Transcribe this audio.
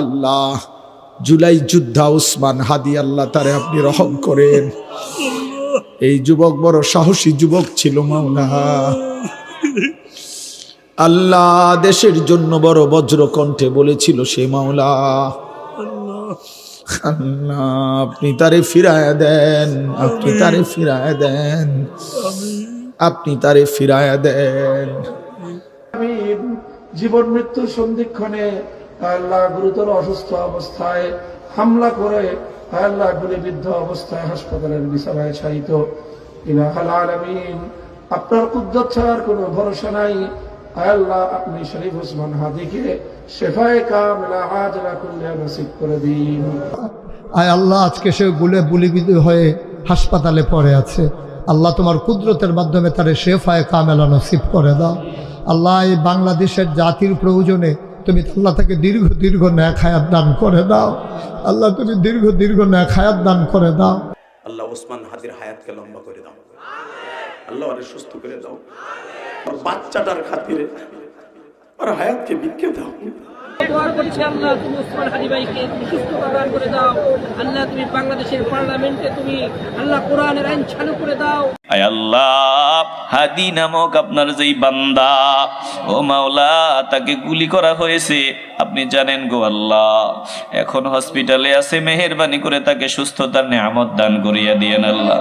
আল্লাহ জুলাই যোদ্ধা উসমান হাদি, আল্লাহ তারে আপনি রহম করেন। এই যুবক বড় সাহসী যুবক ছিল মাওলা। আল্লাহ দেশের জন্য বড় বজ্র কণ্ঠে বলেছিল সে মাওলা। আল্লাহ আপনি তারে ফিরায়া দেন, আপনি তারে ফিরায়া দেন, আপনি তারে ফিরায়া দেন। জীবন মৃত্যুর সন্ধিক্ষণে আল্লাহ গুরুতর অসুস্থ অবস্থায় হামলা করে আল্লাহ গুলিবিদ্ধ অবস্থায় হাসপাতালের বিছানায় শায়িত। ইলাহুল আলামিন, আপনার কুদরত ছাড়ার কোনো ভরসা নাই। আল্লাহ আপনি শরীফ ওসমান হাদিকে শেফায়ে কামিলা আজলা কুল্লা নসিব করে দিন। আয় আল্লাহ, আজকে সে গুলিবিদ্ধ হয়ে হাসপাতালে পড়ে আছে। আল্লাহ তোমার কুদরতের মাধ্যমে তারে শেফায়ে কামেলা নসিব করে দাও। আল্লাহ এই বাংলাদেশের জাতির প্রয়োজনে তুমি আল্লাহ তাকে দীর্ঘ দীর্ঘ নেক হায়াত দান করে দাও। আল্লাহ তুমি দীর্ঘ দীর্ঘ নেক হায়াত দান করে দাও। আল্লাহ ওসমান হাদির হায়াতকে লম্বা করে দাও, আল্লাহ ওরে সুস্থ করে দাও, আর বাচ্চাটার খাতিরে আর হায়াতকে ভিক্ষে দাও। দোয়া করছি আল্লাহ তুমি ওসমান হাদি ভাইকে তুমি সুস্থতা দান করে দাও। আল্লাহ তুমি বাংলাদেশের পার্লামেন্টে তুমি আল্লাহ কোরআনের আইন চালু করে দাও। আয় আল্লাহ, হাদি নামক আপনার যেই বান্দা, ও মাওলা, তাকে গুলি করা হয়েছে, আপনি জানেন গো আল্লাহ। এখন হসপিটালে আছে, মেহেরবানি করে তাকে সুস্থতার নেয়ামত দান করিয়া দিয়েন আল্লাহ।